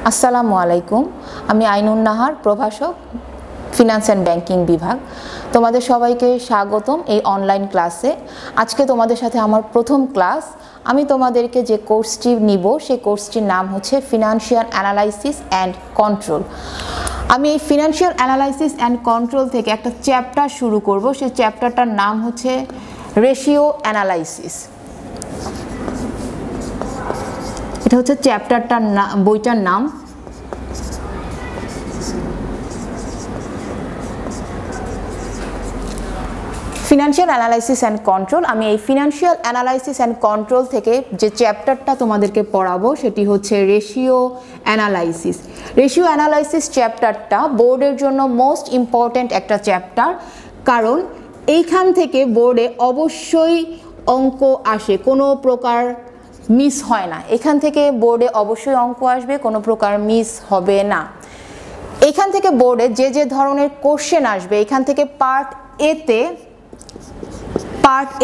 আসসালামু আলাইকুম। আমি আইনুন নাহার, প্রভাষক, ফিনান্স অ্যান্ড ব্যাংকিং বিভাগ। তোমাদের সবাইকে স্বাগতম এই অনলাইন ক্লাসে। আজকে তোমাদের সাথে আমার প্রথম ক্লাস। আমি তোমাদেরকে যে কোর্সটি নিব সেই কোর্সটির নাম হচ্ছে ফিনান্সিয়াল অ্যানালাইসিস অ্যান্ড কন্ট্রোল। আমি এই ফিনান্সিয়াল অ্যানালাইসিস অ্যান্ড কন্ট্রোল থেকে একটা চ্যাপ্টার শুরু করব। সেই চ্যাপ্টারটার নাম হচ্ছে রেশিও অ্যানালাইসিস। এটা হচ্ছে চ্যাপ্টারটার বইটার নাম। Financial analysis and control. আমি এই ফিনান্সিয়াল অ্যানালাইসিস অ্যান্ড কন্ট্রোল থেকে যে চ্যাপ্টারটা তোমাদেরকে পড়াবো সেটি হচ্ছে রেশিও অ্যানালাইসিস। রেশিও অ্যানালাইসিস চ্যাপ্টারটা বোর্ডের জন্য মোস্ট ইম্পর্ট্যান্ট একটা চ্যাপ্টার, কারণ এইখান থেকে বোর্ডে অবশ্যই অঙ্ক আসে, কোনো প্রকার মিস হয় না। এখান থেকে বোর্ডে অবশ্যই অঙ্ক আসবে, কোনো প্রকার মিস হবে না। এখান থেকে বোর্ডে যে যে ধরনের কোশ্চেন আসবে, এখান থেকে পার্ট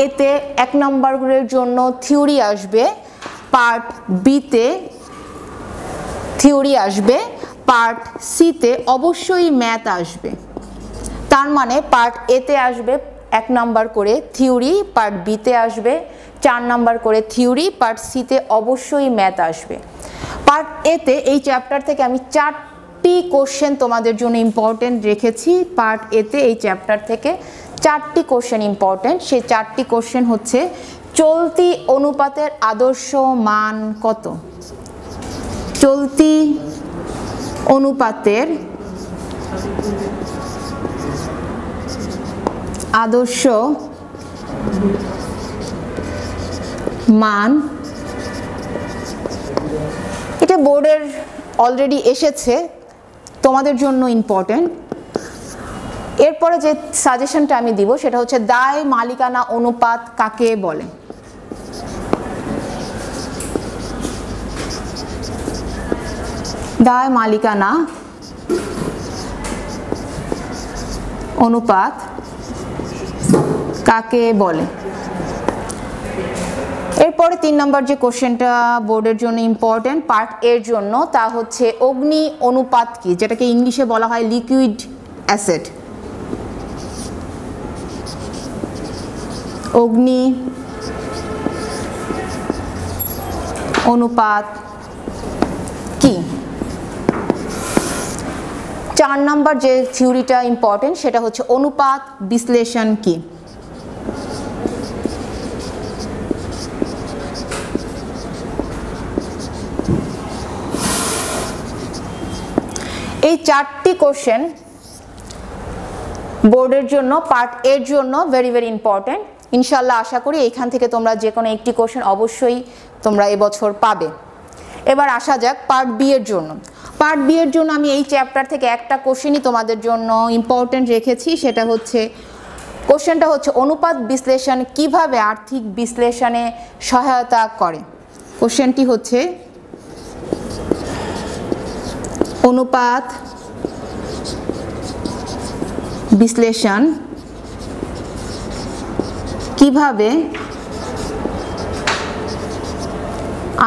এতে 1 নম্বরের জন্য থিওরি আসবে, পার্ট বিতে থিওরি আসবে, পার্ট সিতে অবশ্যই ম্যাথ আসবে। তার মানে পার্ট এতে আসবে 1 নম্বর করে থিওরি, পার্ট বিতে আসবে 4 নম্বর করে থিওরি, পার্ট সিতে অবশ্যই ম্যাথ আসবে। পার্ট এতে এই চ্যাপ্টার থেকে আমি 4টি কোশ্চেন তোমাদের জন্য ইম্পর্টেন্ট রেখেছি। পার্ট এতে এই চ্যাপ্টার থেকে 4টি কোশ্চেন ইম্পর্টেন্ট। সেই 4টি কোশ্চেন হচ্ছে চলতি অনুপাতের আদর্শ মান কত, চলতি অনুপাতের আদর্শ মান। এটা বোর্ডের অলরেডি এসেছে, তোমাদের জন্য ইম্পর্টেন্ট। এরপরে যে সাজেশনটা আমি দিব সেটা হচ্ছে দায় মালিকানা অনুপাত কাকে বলে। দায় মালিকানা অনুপাত কাকে বলে। এরপরে 3 নম্বর যে কোশ্চেনটা বোর্ডের জন্য ইম্পর্টেন্ট পার্ট এর জন্য, তা হচ্ছে অগ্নি অনুপাত কি, যেটাকে ইংলিশে বলা হয় লিকুইড অ্যাসেট। অগ্নি অনুপাত কি। 4 নম্বর যে থিওরিটা ইম্পর্টেন্ট সেটা হচ্ছে অনুপাত বিশ্লেষণ কি। এই 4টি কোশ্চেন বোর্ডের জন্য পার্ট এর জন্য ভেরি ভেরি ইম্পর্টেন্ট। ইনশাল্লাহ আশা করি এখান থেকে তোমরা যে কোনো একটি কোশ্চেন অবশ্যই তোমরা এবছর পাবে। এবার আসা যাক পার্ট বি এর জন্য। পার্ট বি এর জন্য আমি এই চ্যাপ্টার থেকে একটা কোশ্চেনই তোমাদের জন্য ইম্পর্টেন্ট রেখেছি। সেটা হচ্ছে কোশ্চেনটা হচ্ছে অনুপাত বিশ্লেষণ কিভাবে আর্থিক বিশ্লেষণে সহায়তা করে। কোশ্চেনটি হচ্ছে অনুপাত বিশ্লেষণ কিভাবে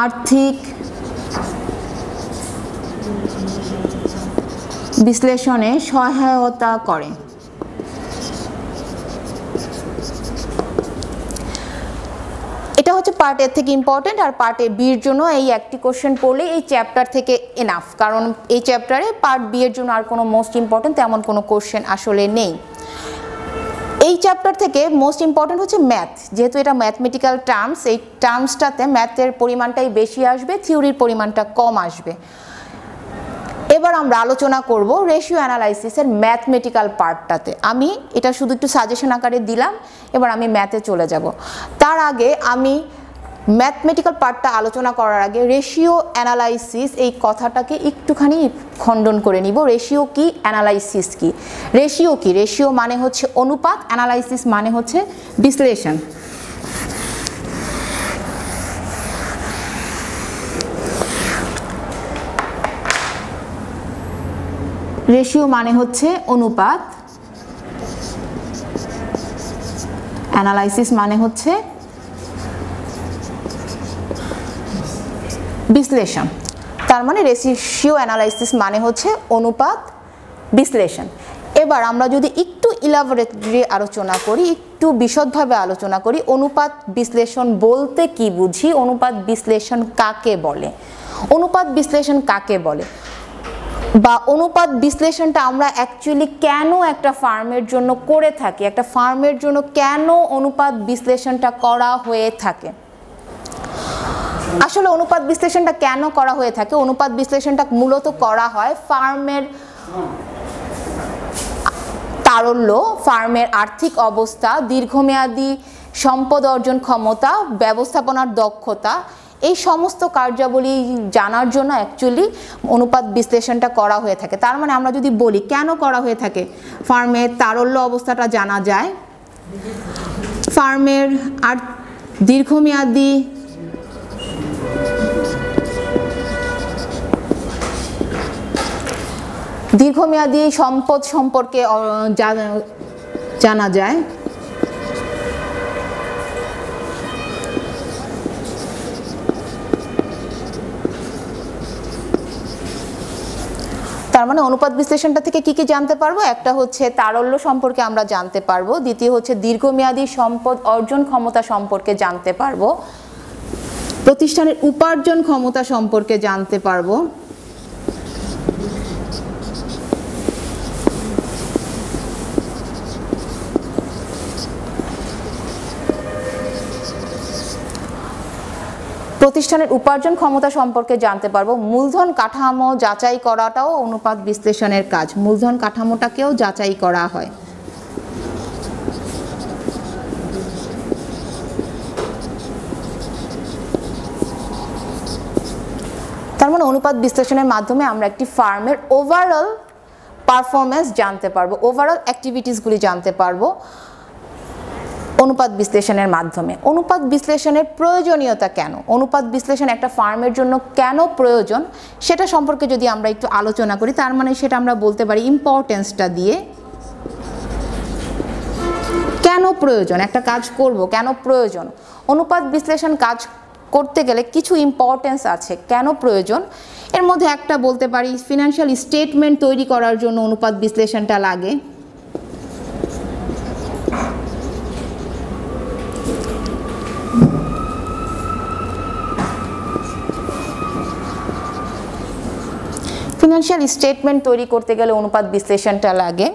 আর্থিক বিশ্লেষণে সহায়তা করে। এটা হচ্ছে পার্ট এর থেকে ইম্পর্টেন্ট। আর পার্ট এ বির জন্য এই একটি কোশ্চেন পড়লে এই চ্যাপ্টার থেকে এনাফ, কারণ এই চ্যাপ্টারে পার্ট বি এর জন্য আর কোনো মোস্ট ইম্পর্টেন্ট তেমন কোনো কোশ্চেন আসলে নেই। এই চ্যাপ্টার থেকে মোস্ট ইম্পর্টেন্ট হচ্ছে ম্যাথ, যেহেতু এটা ম্যাথমেটিক্যাল টার্মস, এই টার্মসটাতে ম্যাথের পরিমাণটাই বেশি আসবে, থিওরির পরিমাণটা কম আসবে। এবার আমরা আলোচনা করব রেশিও অ্যানালাইসিসের ম্যাথমেটিক্যাল পার্টটাতে। আমি এটা শুধু একটু সাজেশন আকারে দিলাম, এবার আমি ম্যাথে চলে যাব। তার আগে আমি ম্যাথমেটিক্যাল পার্টটা আলোচনা করার আগে রেশিও অ্যানালাইসিস এই কথাটাকে একটুখানি খণ্ডন করে নিব। রেশিও কি, অ্যানালাইসিস কি। রেশিও কি, রেশিও মানে হচ্ছে অনুপাত, অ্যানালাইসিস মানে হচ্ছে বিশ্লেষণ। রেশিও মানে হচ্ছে অনুপাত, অ্যানালাইসিস মানে হচ্ছে বিশ্লেষণ। তার মানে রেশিও অ্যানালাইসিস মানে হচ্ছে অনুপাত বিশ্লেষণ। এবার আমরা যদি একটু ইলাবোরেটলি আলোচনা করি, একটু বিশদভাবে আলোচনা করি, অনুপাত বিশ্লেষণ বলতে কি বুঝি, অনুপাত বিশ্লেষণ কাকে বলে, অনুপাত বিশ্লেষণ কাকে বলে, বা অনুপাত বিশ্লেষণটা আমরা অ্যাকচুয়ালি কেন একটা ফার্মের জন্য করে থাকি, একটা ফার্মের জন্য কেন অনুপাত বিশ্লেষণটা করা হয়ে থাকে। আসলে অনুপাত বিশ্লেষণটা কেন করা হয়ে থাকে, অনুপাত বিশ্লেষণটা মূলত করা হয় ফার্মের তারল্য, ফার্মের আর্থিক অবস্থা, দীর্ঘমেয়াদী সম্পদ অর্জন ক্ষমতা, ব্যবস্থাপনার দক্ষতা, এই সমস্ত কার্যাবলী জানার জন্য অ্যাকচুয়ালি অনুপাত বিশ্লেষণটা করা হয়ে থাকে। তার মানে আমরা যদি বলি কেন করা হয়ে থাকে, ফার্মের তারল্য অবস্থাটা জানা যায়, ফার্মের আর দীর্ঘমেয়াদী সম্পদ সম্পর্কে জানা যায়, তার মানে অনুপাত বিশ্লেষণটা থেকে কি কি জানতে পারবো, একটা হচ্ছে তারল্য সম্পর্কে আমরা জানতে পারবো, দ্বিতীয় হচ্ছে দীর্ঘমেয়াদী সম্পদ অর্জন ক্ষমতা সম্পর্কে জানতে পারবো, প্রতিষ্ঠানের উপার্জন ক্ষমতা সম্পর্কে জানতে পারবো, প্রতিষ্ঠানের উপার্জন ক্ষমতা সম্পর্কে জানতে পারবো, মূলধন কাঠামো যাচাই করাটাও অনুপাত বিশ্লেষণের কাজ, মূলধন কাঠামোটাকেও যাচাই করা হয়। তার মানে অনুপাত বিশ্লেষণের মাধ্যমে আমরা একটি ফার্মের ওভারঅল পারফরমেন্স জানতে পারবো, ওভারঅল অ্যাক্টিভিটিসগুলি জানতে পারবো অনুপাত বিশ্লেষণের মাধ্যমে। অনুপাত বিশ্লেষণের প্রয়োজনীয়তা কেন, অনুপাত বিশ্লেষণ একটা ফার্মের জন্য কেন প্রয়োজন, সেটা সম্পর্কে যদি আমরা একটু আলোচনা করি, তার মানে সেটা আমরা বলতে পারি ইম্পর্টেন্সটা দিয়ে। কেন প্রয়োজন, একটা কাজ করব কেন প্রয়োজন, অনুপাত বিশ্লেষণ কাজ করতে গেলে কিছু ইম্পর্টেন্স আছে, কেন প্রয়োজন। এর মধ্যে একটা বলতে পারি ফিনান্সিয়াল স্টেটমেন্ট তৈরি করার জন্য অনুপাত বিশ্লেষণটা লাগে, ফিনান্সিয়াল স্টেটমেন্ট তৈরি করতে গেলে অনুপাত বিশ্লেষণটা লাগে,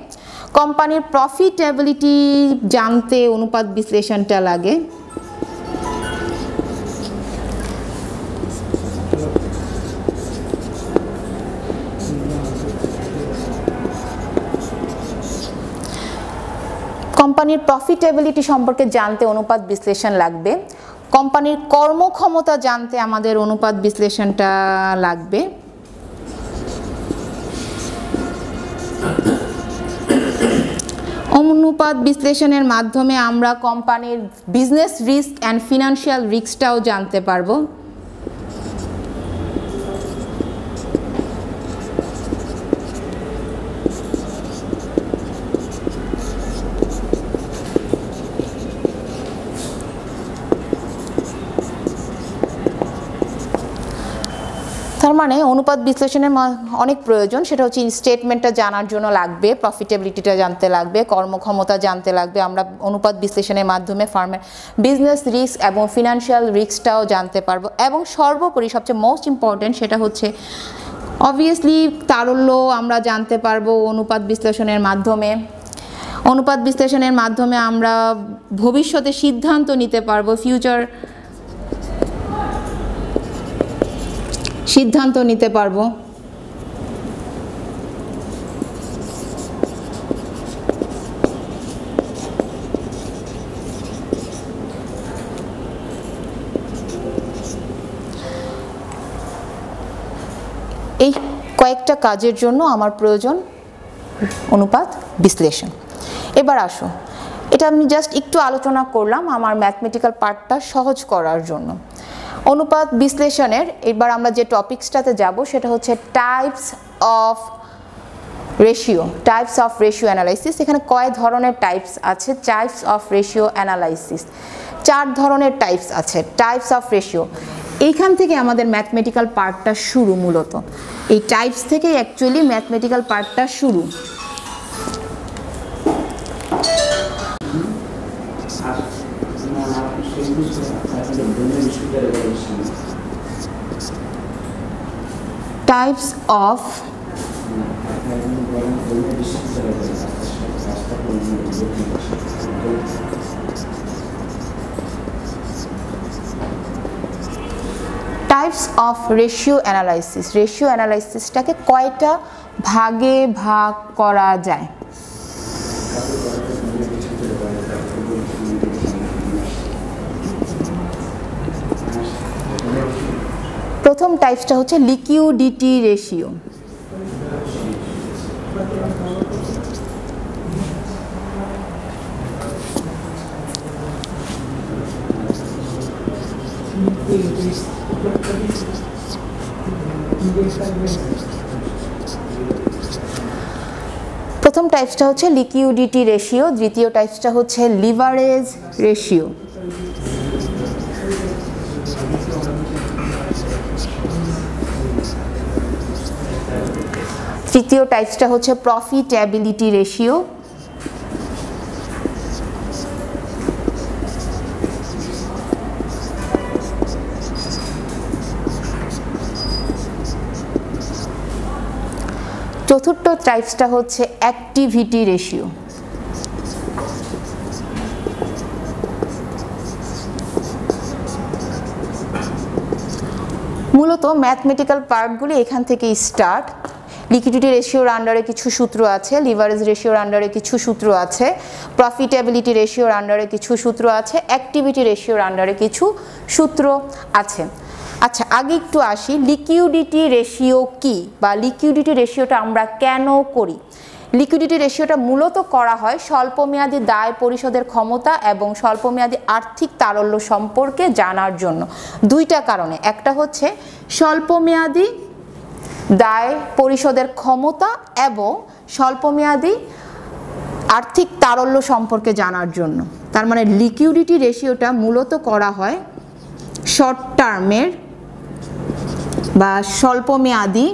কোম্পানির প্রফিটেবিলিটি জানতে অনুপাত বিশ্লেষণটা লাগে, কোম্পানির প্রফিটেবিলিটি সম্পর্কে জানতে অনুপাত বিশ্লেষণ লাগবে, কোম্পানির কর্মক্ষমতা জানতে আমাদের অনুপাত বিশ্লেষণটা লাগবে, অনুপাত বিশ্লেষণের মাধ্যমে আমরা কোম্পানির বিজনেস রিস্ক অ্যান্ড ফিনান্সিয়াল রিস্কটাও জানতে পারবো। তার মানে অনুপাত বিশ্লেষণের অনেক প্রয়োজন, সেটা হচ্ছে স্টেটমেন্টটা জানার জন্য লাগবে, প্রফিটেবিলিটিটা জানতে লাগবে, কর্মক্ষমতা জানতে লাগবে, আমরা অনুপাত বিশ্লেষণের মাধ্যমে ফার্মের বিজনেস রিস্ক এবং ফিনান্সিয়াল রিস্কটাও জানতে পারবো, এবং সর্বোপরি সবচেয়ে মোস্ট ইম্পর্টেন্ট সেটা হচ্ছে অবভিয়াসলি তারল্য আমরা জানতে পারবো অনুপাত বিশ্লেষণের মাধ্যমে। অনুপাত বিশ্লেষণের মাধ্যমে আমরা ভবিষ্যতে সিদ্ধান্ত নিতে পারবো, ফিউচার সিদ্ধান্ত নিতে পারবো। এই কয়েকটা কাজের জন্য আমার প্রয়োজন অনুপাত বিশ্লেষণ। এবার আসো, এটা আমি জাস্ট একটু আলোচনা করলাম আমার ম্যাথমেটিক্যাল পার্টটা সহজ করার জন্য। অনুপাত বিশ্লেষণের এবার আমরা যে টপিকসটাতে যাব সেটা হচ্ছে types of ratio, types of ratio analysis. এখানে কয় ধরনের টাইপস আছে? টাইপস অফ রেশিও অ্যানালাইসিস 4 ধরনের টাইপস আছে। টাইপস অফ রেশিও, এইখান থেকে আমাদের ম্যাথমেটিক্যাল পার্টটা শুরু। মূলত এই টাইপস থেকে অ্যাকচুয়ালি ম্যাথমেটিক্যাল পার্টটা শুরু। Types of types of ratio analysis. Ratio অ্যানালাইসিসটাকে কয়টা ভাগে ভাগ করা যায়? প্রথম টাইপসটা হচ্ছে লিকুইডিটি রেশিও। প্রথম টাইপসটা হচ্ছে লিকুইডিটি রেশিও, দ্বিতীয় টাইপসটা হচ্ছে লিভারেজ রেশিও। তৃতীয় টাইপসটা হচ্ছে প্রফিটেবিলিটি রেশিও। চতুর্থ টাইপসটা হচ্ছে অ্যাক্টিভিটি রেশিও। মূলত ম্যাথমেটিক্যাল পার্টগুলি এখান থেকে স্টার্ট। লিকুইডিটি রেশিওর আন্ডারে কিছু সূত্র আছে, লিভারেজ রেশিওর আন্ডারে কিছু সূত্র আছে, প্রফিটেবিলিটি রেশিওর আন্ডারে কিছু সূত্র আছে, অ্যাক্টিভিটি রেশিওর আন্ডারে কিছু সূত্র আছে। আচ্ছা, আগে একটু আসি লিকুইডিটি রেশিও কি, বা লিকুইডিটি রেশিওটা আমরা কেন করি। লিকুইডিটি রেশিওটা মূলত করা হয় স্বল্পমেয়াদী দায় পরিশোধের ক্ষমতা এবং স্বল্পমেয়াদী আর্থিক তারল্য সম্পর্কে জানার জন্য। দুইটা কারণে, একটা হচ্ছে স্বল্পমেয়াদী দায় পরিশোধের ক্ষমতা এবং স্বল্পমেয়াদী আর্থিক তারল্য সম্পর্কে জানার জন্য। তার মানে লিকুইডিটি রেশিওটা মূলত করা হয় শর্ট টার্মের বা স্বল্পমেয়াদী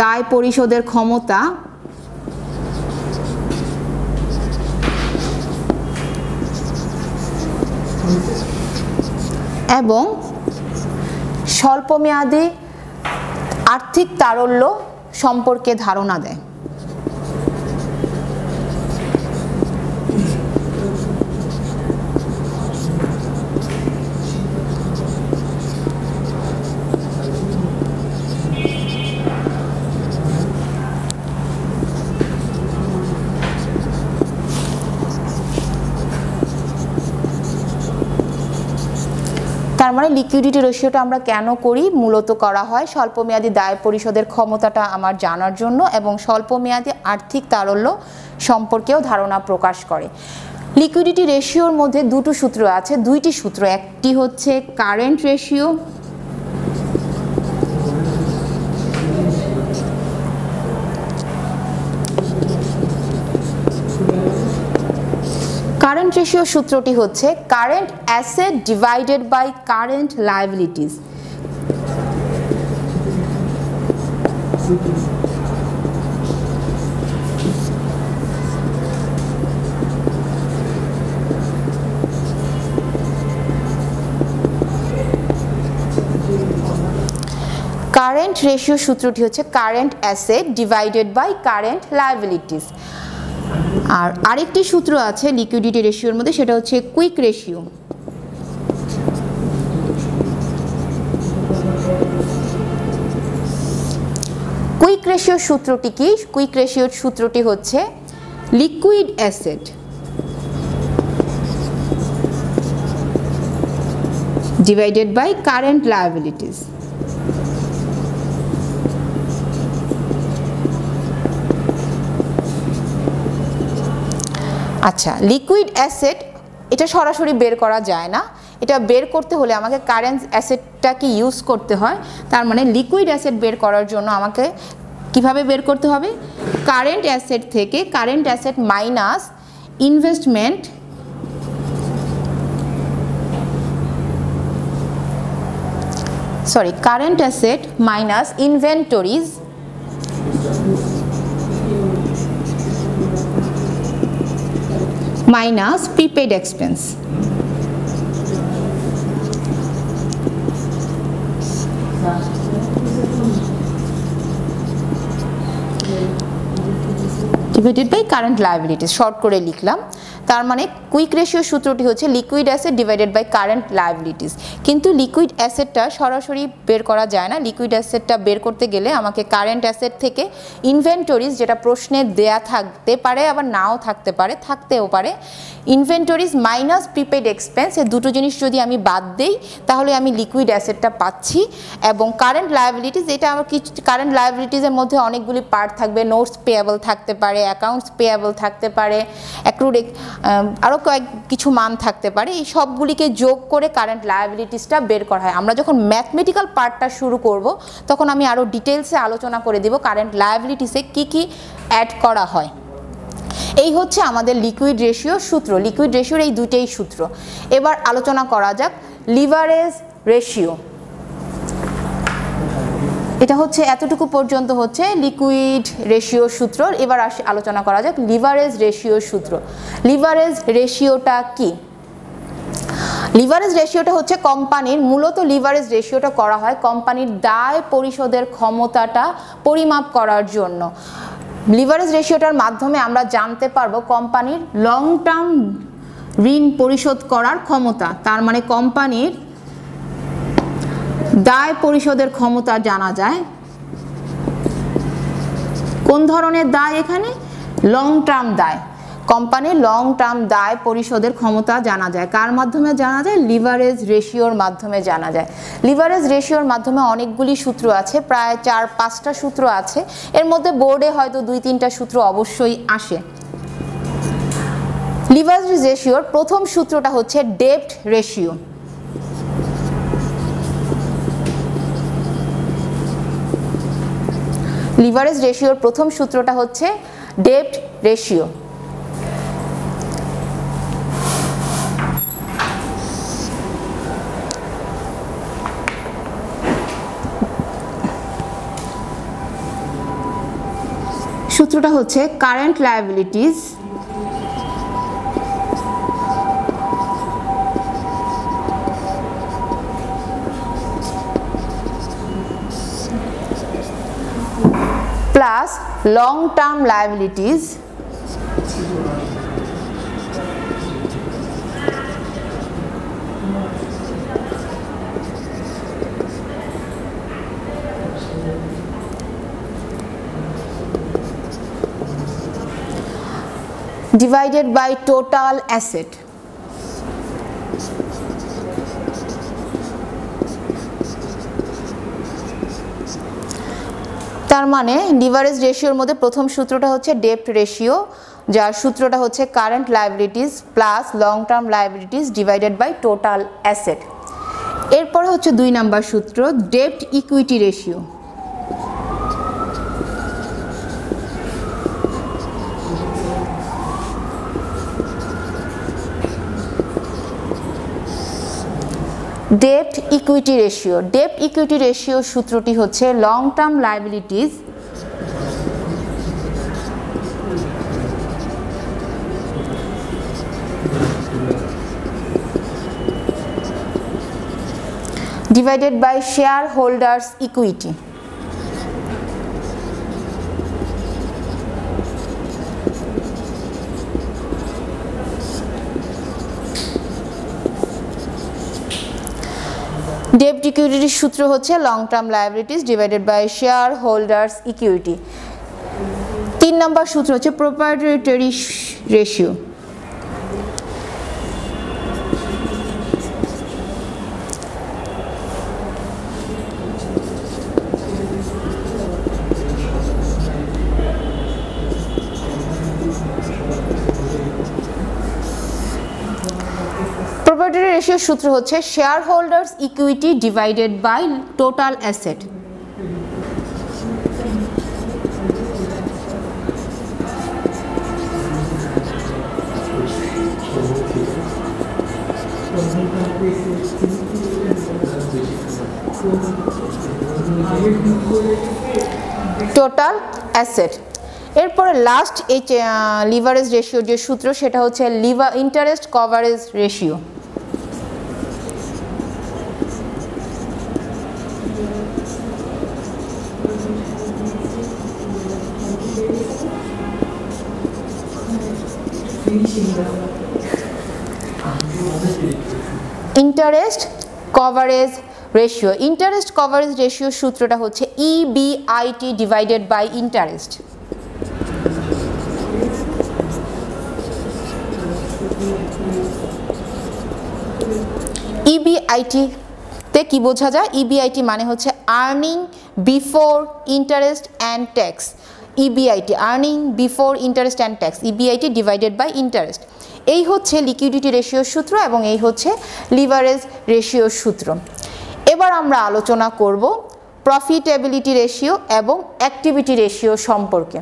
দায় পরিশোধের ক্ষমতা এবং স্বল্পমেয়াদী আর্থিক তারল্য সম্পর্কে ধারণা দেয়। তার মানে লিকুইডিটি রেশিওটা আমরা কেন করি? মূলত করা হয় স্বল্পমেয়াদী দায় পরিশোধের ক্ষমতাটা আমার জানার জন্য এবং স্বল্পমেয়াদী আর্থিক তারল্য সম্পর্কেও ধারণা প্রকাশ করে। লিকুইডিটি রেশিওর মধ্যে দুটো সূত্র আছে, দুইটি সূত্র। একটি হচ্ছে কারেন্ট রেশিও, কারেন্ট রেশিও সূত্রটি হচ্ছে current asset divided by current liabilities. Current ratio সূত্রটি হচ্ছে current asset divided by current liabilities. আর আরেকটি সূত্র আছে লিকুইডিটি রেশিওর মধ্যে, সেটা হচ্ছে কুইক রেশিও। কুইক রেশিওর সূত্রটি কি? কুইক রেশিওর সূত্রটি হচ্ছে liquid asset divided by current liabilities. আচ্ছা, লিকুইড অ্যাসেট এটা সরাসরি বের করা যায় না, এটা বের করতে হলে আমাকে কারেন্ট অ্যাসেটটাকে ইউজ করতে হয়। তার মানে লিকুইড অ্যাসেট বের করার জন্য আমাকে কিভাবে বের করতে হবে? কারেন্ট অ্যাসেট থেকে current asset minus investment sorry, current asset minus inventories minus prepaid expense. Divided by current liabilities, short করে লিখলাম। তার মানে কুইক রেশিও সূত্রটি হচ্ছে liquid asset divided by current liabilities. কিন্তু লিকুইড অ্যাসেটটা সরাসরি বের করা যায় না। লিকুইড অ্যাসেটটা বের করতে গেলে আমাকে কারেন্ট অ্যাসেট থেকে ইনভেন্টরিজ, যেটা প্রশ্নে দেয়া থাকতে পারে আবার নাও থাকতে পারে, থাকতেও পারে, ইনভেন্টরিজ মাইনাস প্রিপেড এক্সপেন্স, এই দুটো জিনিস যদি আমি বাদ দেই তাহলে আমি লিকুইড অ্যাসেটটা পাচ্ছি। এবং কারেন্ট লায়াবিলিটিস, এটা আমার কিছু কারেন্ট লায়াবিলিটিসের মধ্যে অনেকগুলি পার্ট থাকবে, নোটস পেয়েবল থাকতে পারে, অ্যাকাউন্টস পেয়েবল থাকতে পারে, অ্যাক্রুড আরও কিছু মান থাকতে পারে। এই সবগুলিকে যোগ করে কারেন্ট লায়াবিলিটিসটা বের করা হয়। আমরা যখন ম্যাথমেটিক্যাল পার্টটা শুরু করব তখন আমি আরও ডিটেলসে আলোচনা করে দেব কারেন্ট লায়াবিলিটিসে কি কি অ্যাড করা হয়। এই হচ্ছে আমাদের লিকুইড রেশিও সূত্র। লিকুইড রেশিওর এই দুইটাই সূত্র। এবার আলোচনা করা যাক লিভারেজ রেশিও। এটা হচ্ছে এতটুকু পর্যন্ত হচ্ছে লিকুইড রেশিও সূত্র। এবার আলোচনা করা যাক লিভারেজ রেশিও সূত্র। লিভারেজ রেশিওটা কি? লিভারেজ রেশিওটা হচ্ছে কোম্পানির, মূলত লিভারেজ রেশিওটা করা হয় কোম্পানির দায় পরিশোধের ক্ষমতাটা পরিমাপ করার জন্য। লিভারেজ রেশিওটার মাধ্যমে আমরা জানতে পারবো কোম্পানির লং টার্ম ঋণ পরিশোধ করার ক্ষমতা। তার মানে কোম্পানির দায় পরিশোধের ক্ষমতা জানা যায়। কোন ধরনের দায়? এখানে লং টার্ম দায়। কোম্পানির লং টার্ম দায় পরিশোধের ক্ষমতা জানা যায়। কার মাধ্যমে জানা যায়? লিভারেজ রেশিওর মাধ্যমে জানা যায়। লিভারেজ রেশিওর মাধ্যমে অনেকগুলি সূত্র আছে, প্রায় 4-5টা সূত্র আছে। এর মধ্যে বোর্ডে হয়তো 2-3টা সূত্র অবশ্যই আসে। লিভারেজ রেশিওর প্রথম সূত্রটা হচ্ছে ডেপ্ট রেশিও। লিভারেজ রেশিওর প্রথম সূত্রটা হচ্ছে ডেপ্ট রেশিও। সূত্রটা হচ্ছে current liabilities plus long term liabilities divided by total asset. তার মানে লিভারেজ রেশিওর মধ্যে প্রথম সূত্রটা হচ্ছে ডেপ্ট রেশিও, যার সূত্রটা হচ্ছে current liabilities plus long term liabilities divided by total asset. এরপরে হচ্ছে 2 নাম্বার সূত্র ডেপ্ট ইকুইটি রেশিও। ডেপ্ট ইকুইটি রেশিও। ডেপ্ট ইকুইটি রেশিও সূত্রটি হচ্ছে long term liabilities divided by shareholders equity. ডেপ্ট ইকুইটির সূত্র হচ্ছে long term liabilities divided by shareholders equity. 3 নাম্বার সূত্র হচ্ছে প্রপ্রাইটারি রেশিও। প্রপার্টি রেশিওর সূত্র হচ্ছে shareholders equity divided by total asset. Total asset. এরপরে লাস্ট এই লিভারেজ রেশিও যে সূত্র সেটা হচ্ছে interest coverage ratio. Interest coverage ratio, interest coverage ratio সূত্রটা হচ্ছে EBIT divided by interest. EBIT তে কি বোঝা যায়? EBIT মানে হচ্ছে earning before interest and tax. EBIT earning before interest and tax, EBIT divided by interest. এই হচ্ছে লিকুইডিটি রেশিওর সূত্র এবং এই হচ্ছে লিভারেজ রেশিওর সূত্র। এবার আমরা আলোচনা করব প্রফিটেবিলিটি রেশিও এবং অ্যাক্টিভিটি রেশিও সম্পর্কে।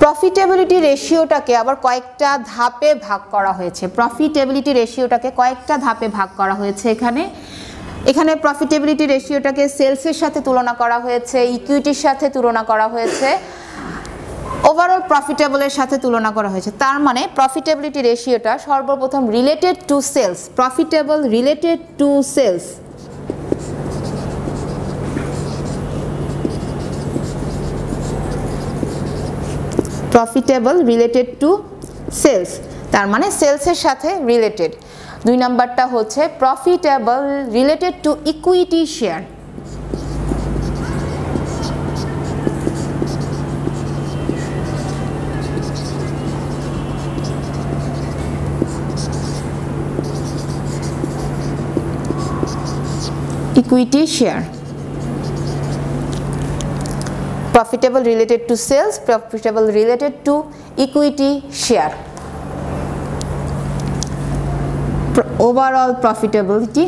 প্রফিটেবিলিটি রেশিওটাকে আবার কয়েকটা ধাপে ভাগ করা হয়েছে। প্রফিটেবিলিটি রেশিওটাকে কয়েকটা ধাপে ভাগ করা হয়েছে। এখানে প্রফিটেবিলিটি রেশিওটাকে সেলসের সাথে তুলনা করা হয়েছে, ইকুইটির সাথে তুলনা করা হয়েছে, ওভারঅল প্রফিটেবলের সাথে তুলনা করা হয়েছে। তার মানে প্রফিটেবিলিটি রেশিওটা সর্বপ্রথম related to sales, profitable related to sales. Profitable related to sales, তার মানে সেলসের সাথে রিলেটেড। দুই নাম্বারটা হচ্ছে profitable related to equity share. Equity share, profitable related to sales, profitable related to equity share, overall profitability,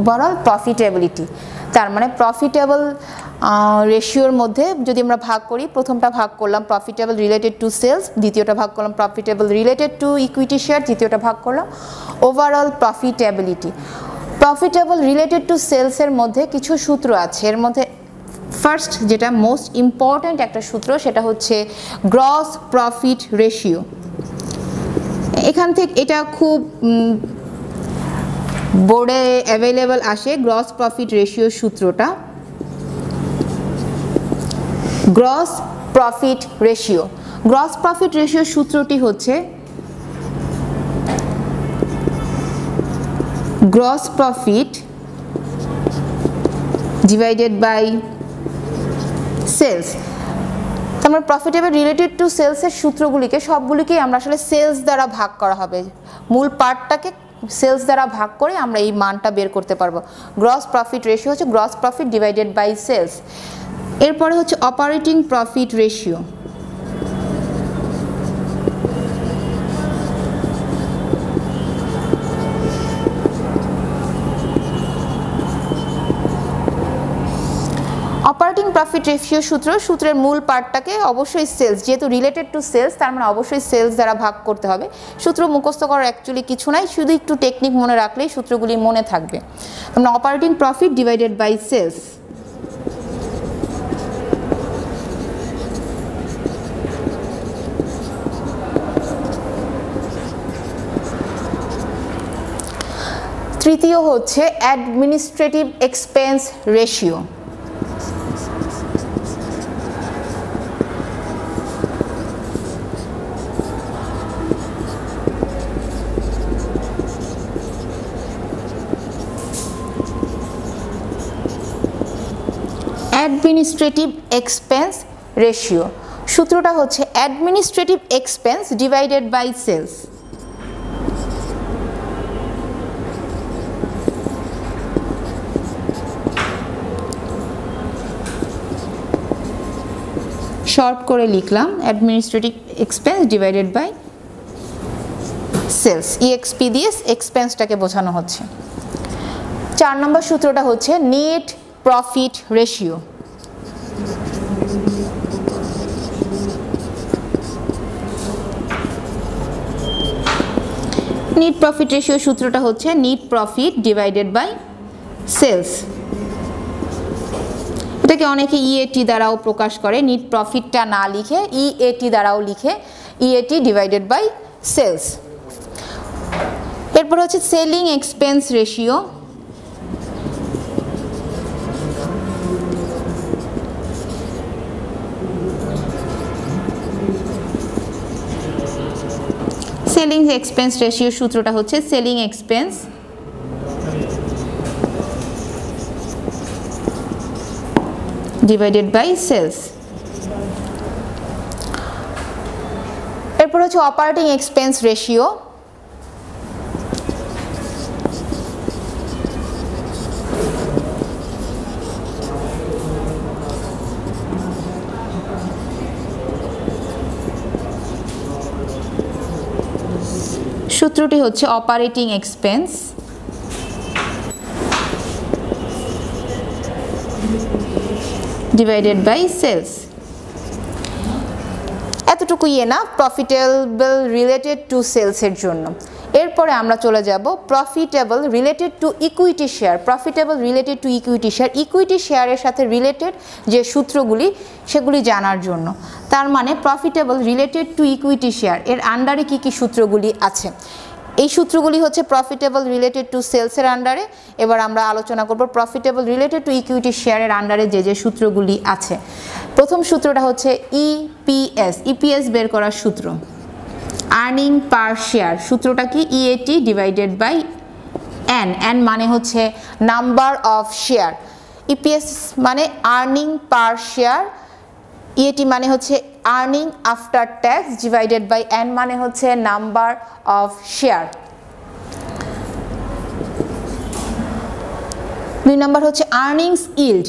overall profitability. তার মানে profitable রেশিওর মধ্যে যদি আমরা ভাগ করি, প্রথমটা ভাগ করলাম প্রফিটেবল রিলেটেড টু সেলস, দ্বিতীয়টা ভাগ করলাম profitable related to equity share, তৃতীয়টা ভাগ করলাম overall profitability. Profitable related to সেলসের মধ্যে কিছু সূত্র আছে। এর মধ্যে ফার্স্ট যেটা মোস্ট ইম্পর্ট্যান্ট একটা সূত্র সেটা হচ্ছে গ্রস প্রফিট রেশিও। এখান থেকে এটা খুব বোর্ডে অ্যাভেলেবল আসে গ্রস প্রফিট রেশিও সূত্রটা। Gross profit ratio, gross profit ratio সূত্রটি হচ্ছে gross profit divided by sales. তারপর প্রফিটেবল রিলেটেড টু সেলসের সূত্রগুলিকে সবগুলিকেই আমরা আসলে সেলস দ্বারা ভাগ করা হবে, মূল পার্টটাকে সেলস দ্বারা ভাগ করে আমরা এই মানটা বের করতে পারবো। গ্রস প্রফিট রেশিও হচ্ছে gross profit divided by sales. এরপরে হচ্ছে operating profit ratio. Operating profit ratio সূত্রের মূল পার্টটাকে অবশ্যই সেলস, যেহেতু রিলেটেড টু সেলস তার মানে অবশ্যই সেলস দ্বারা ভাগ করতে হবে। সূত্র মুখস্থ করার অ্যাকচুয়ালি কিছু নাই, শুধু একটু টেকনিক মনে রাখলেই সূত্রগুলি মনে থাকবে। আমরা operating profit divided by sales. তৃতীয় হচ্ছে administrative expense ratio. Administrative expense ratio সূত্রটা হচ্ছে administrative expense divided by sales. Short করে লিখলাম administrative expense divided by sales, EXP দিয়ে এক্সপেন্সটাকে বোঝানো হচ্ছে। 4 নম্বর সূত্রটা হচ্ছে net profit ratio. Net profit ratio সূত্রটা হচ্ছে net profit divided by sales. এটাকে অনেকে ইএটি দ্বারাও প্রকাশ করে, নেট প্রফিটটা না লিখে ইএটি দ্বারাও লিখে, ইএটি ডিভাইডেড বাই সেলস। এরপর হচ্ছে selling expense ratio. Selling expense ratio সূত্রটা হচ্ছে selling expense divided by sales. এরপর হচ্ছে অপারেটিং এক্সপেন্স রেশিও। সূত্রটি হচ্ছে operating expense divided by sales. এতটুকুই না প্রফিটেবল রিলেটেড টু সেলসের জন্য। এরপরে আমরা চলে যাব profitable related to equity share. Profitable related to equity share, equity শেয়ারের সাথে রিলেটেড যে সূত্রগুলি সেগুলি জানার জন্য। তার মানে profitable related to equity share এর আন্ডারে কি কি সূত্রগুলি আছে, এই সূত্রগুলি হচ্ছে প্রফিটেবল রিলেটেড টু সেলসের আন্ডারে। এবার আমরা আলোচনা করব প্রফিটেবল রিলেটেড টু ইকুইটি শেয়ারের আন্ডারে যে যে সূত্রগুলি আছে। প্রথম সূত্রটা হচ্ছে ইপিএস, ইপিএস বের করার সূত্র। আর্নিং পার শেয়ার সূত্রটা কি EAT divided by N, N মানে হচ্ছে নাম্বার অফ শেয়ার, ইপিএস মানে আর্নিং পার শেয়ার, ইএটি মানে হচ্ছে earning after tax divided by N মানে হচ্ছে নাম্বার অফ শেয়ার। 2 নম্বর হচ্ছে আর্নিংস ইল্ড।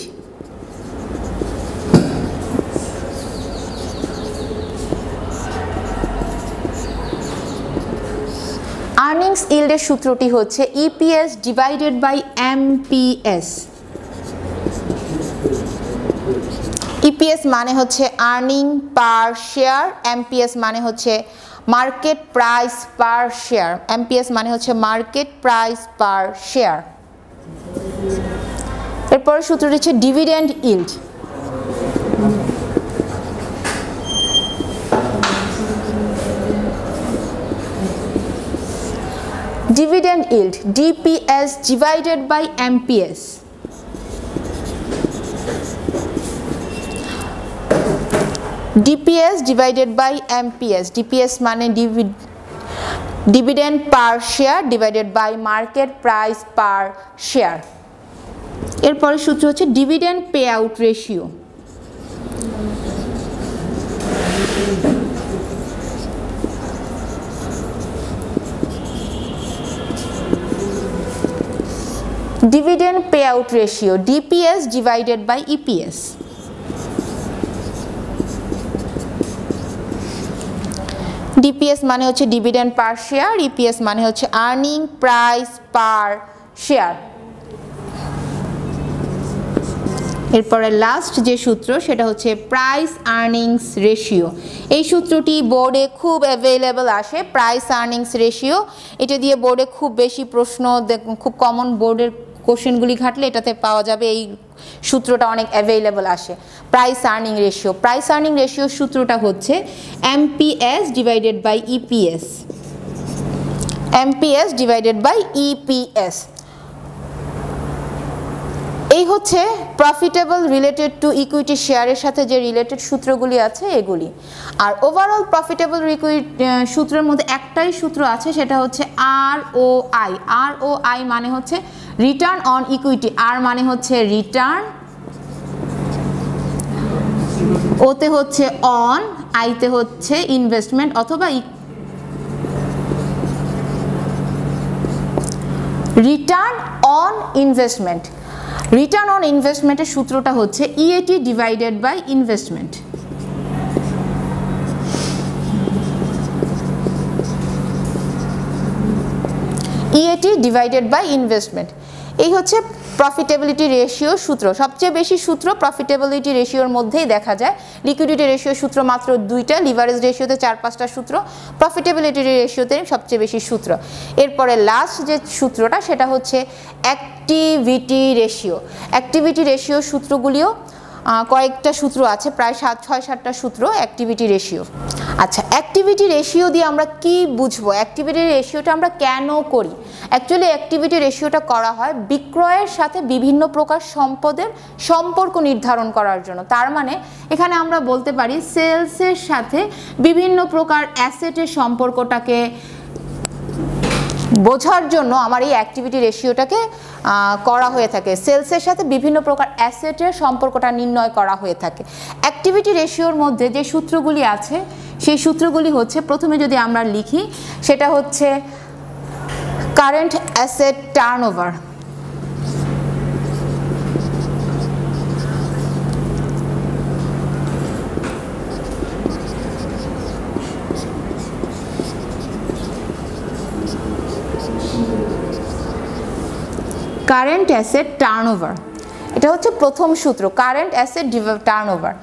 আর্নিংস ইল্ডের সূত্রটি হচ্ছে EPS divided by MPS. EPS মানে হচ্ছে আর্নিং পার শেয়ার, এমপিএস মানে হচ্ছে market price per share, MPS মানে হচ্ছে মার্কেট প্রাইস পার শেয়ার। এরপরে সূত্রটি হচ্ছে dividend yield. Dividend yield DPS divided by MPS. DPS divided by MPS, DPS মানে dividend per share divided by market price per share. এরপরে সূত্র হচ্ছে dividend pay out ratio. Dividend pay out ratio DPS divided by EPS. DPS মানে হচ্ছে dividend per share, EPS মানে হচ্ছে earning price per share. এরপরে last যে সূত্র সেটা হচ্ছে প্রাইস আর্নিংস রেশিও। এই সূত্রটি বোর্ডে খুব অ্যাভেলেবল আসে, প্রাইস আর্নিংস রেশিও। এটা দিয়ে বোর্ডে খুব বেশি প্রশ্ন, খুব কমন বোর্ডের কোশ্চেনগুলি ঘাটলে এটাতে পাওয়া যাবে। এই সূত্রটা অনেক অ্যাভেলেবল আসে, price earning ratio. Price earning ratio সূত্রটা হচ্ছে MPS divided by EPS, MPS divided by EPS. এই হচ্ছে প্রফিটেবল রিলেটেড টু ইকুইটি শেয়ারের সাথে যে রিলেটেড সূত্রগুলি আছে এগুলি। আর ওভারঅল প্রফিটেবল সূত্রের মধ্যে একটাই সূত্র আছে, সেটা হচ্ছে আরওআই। আরওআই মানে হচ্ছে রিটার্ন অন ইকুইটি। আর মানে হচ্ছে রিটার্ন, ওতে হচ্ছে অন, আইতে হচ্ছে ইনভেস্টমেন্ট অথবা return on investment. Return on ইনভেস্টমেন্টের সূত্রটা হচ্ছে EAT divided by investment. EAT divided by investment. এই হচ্ছে প্রফিটেবিলিটি রেশিও সূত্র। সবচেয়ে বেশি সূত্র প্রফিটেবিলিটি রেশিওর মধ্যেই দেখা যায়। লিকুইডিটি রেশিও সূত্র মাত্র 2টা, লিভারেজ রেশিওতে 4-5টা সূত্র, প্রফিটেবিলিটি রেশিওতে সবচেয়ে বেশি সূত্র। এরপরে লাস্ট যে সূত্রটা সেটা হচ্ছে অ্যাক্টিভিটি রেশিও। অ্যাক্টিভিটি রেশিও সূত্রগুলিও কয়েকটা সূত্র আছে, প্রায় 6-7টা সূত্র অ্যাক্টিভিটি রেশিও। আচ্ছা, অ্যাক্টিভিটি রেশিও দিয়ে আমরা কি বুঝবো? অ্যাক্টিভিটি রেশিওটা আমরা কেন করি? অ্যাকচুয়ালি অ্যাক্টিভিটি রেশিওটা করা হয় বিক্রয়ের সাথে বিভিন্ন প্রকার সম্পদের সম্পর্ক নির্ধারণ করার জন্য। তার মানে এখানে আমরা বলতে পারি সেলসের সাথে বিভিন্ন প্রকার অ্যাসেটের সম্পর্কটাকে বোঝার জন্য আমার এই অ্যাক্টিভিটি রেশিওটাকে করা হয়ে থাকে। সেলসের সাথে বিভিন্ন প্রকার অ্যাসেটের সম্পর্কটা নির্ণয় করা হয়ে থাকে। অ্যাক্টিভিটি রেশিওর মধ্যে যে সূত্রগুলি আছে সেই সূত্রগুলি হচ্ছে, প্রথমে যদি আমরা লিখি সেটা হচ্ছে current asset turnover, current asset turnover, এটা হচ্ছে প্রথম সূত্র, current asset turnover.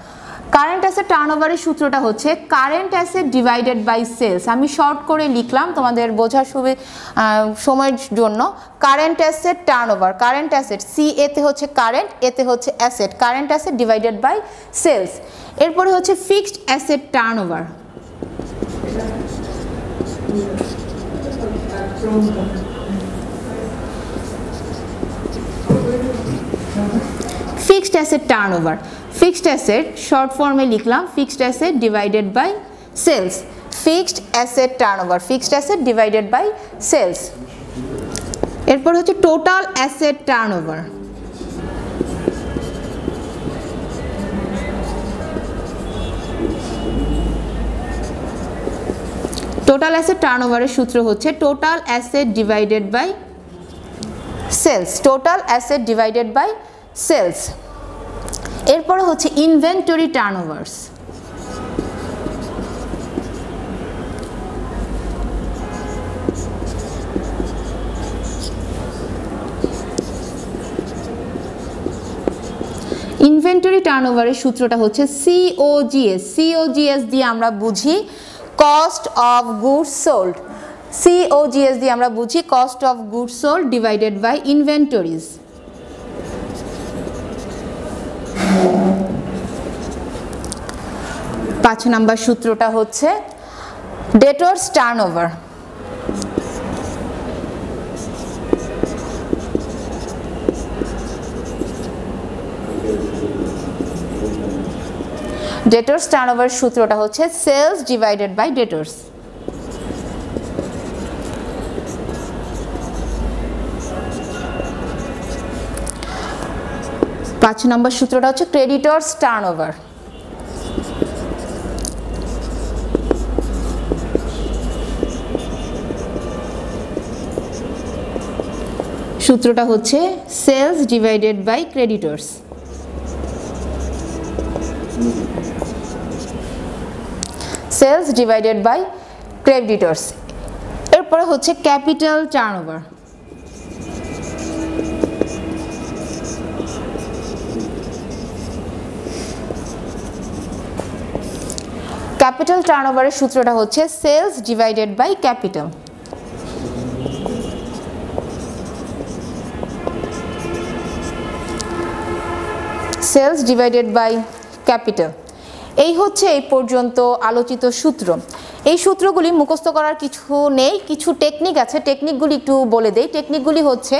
Current asset টার্নওভারের সূত্রটা হচ্ছে current asset divided by sales. আমি শর্ট করে লিখলাম তোমাদের বোঝার সময়ের জন্য। Current asset turnover, current asset C এতে হচ্ছে কারেন্ট, এতে হচ্ছে asset, current asset divided by sales. এরপরে হচ্ছে fixed asset turnover, fixed asset turnover. Fixed asset short ফর্মে লিখলাম fixed asset divided by sales, fixed asset turnover, fixed asset divided by sales. এরপর হচ্ছে total asset turnover, total asset টার্নওভারের সূত্র হচ্ছে total asset divided by sales, total asset divided by sales. এরপরে হচ্ছে inventory টার্নওভার্স, inventory টার্নওভারের সূত্রটা হচ্ছে সিওজিএস। সিওজিএস দিয়ে আমরা বুঝি cost of goods sold, COGS দিয়ে আমরা বুঝি cost of goods sold divided by inventories. 5 নম্বর সূত্রটা হচ্ছে ডেটর্স টার্নওভার, ডেটর্স টার্নওভার সূত্রটা হচ্ছে সেলস ডিভাইডেড বাই ডেটর্স। 5 নম্বর সূত্রটা হচ্ছে ক্রেডিটর্স টার্নওভার, সূত্রটা হচ্ছে sales divided by creditors. Sales divided by creditors. এরপরে হচ্ছে ক্যাপিটাল টার্নওভার, ক্যাপিটাল টার্নওভারের সূত্রটা হচ্ছে sales divided by capital. Sales divided by capital. এই হচ্ছে এই পর্যন্ত আলোচিত সূত্র। এই সূত্রগুলি মুখস্থ করার কিছু নেই, কিছু টেকনিক আছে, টেকনিকগুলি একটু বলে দেই। টেকনিকগুলি হচ্ছে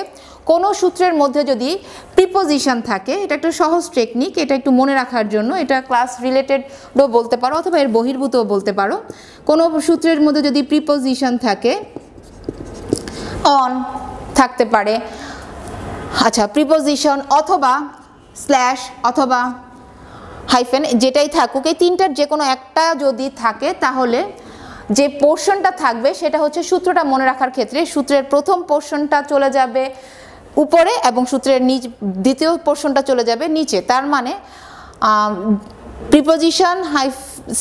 কোনো সূত্রের মধ্যে যদি প্রিপোজিশন থাকে, এটা একটা সহজ টেকনিক, এটা একটু মনে রাখার জন্য, এটা ক্লাস রিলেটেডও বলতে পারো অথবা এর বহির্ভূতও বলতে পারো। কোনো সূত্রের মধ্যে যদি প্রিপোজিশন থাকে, অন থাকতে পারে, আচ্ছা প্রিপোজিশন অথবা স্ল্যাশ অথবা হাইফেন যেটাই থাকুক, এই তিনটার যে কোনো একটা যদি থাকে তাহলে যে পোর্শনটা থাকবে সেটা হচ্ছে সূত্রটা মনে রাখার ক্ষেত্রে সূত্রের প্রথম পোর্শনটা চলে যাবে উপরে এবং সূত্রের দ্বিতীয় পোর্শনটা চলে যাবে নিচে। তার মানে প্রিপোজিশন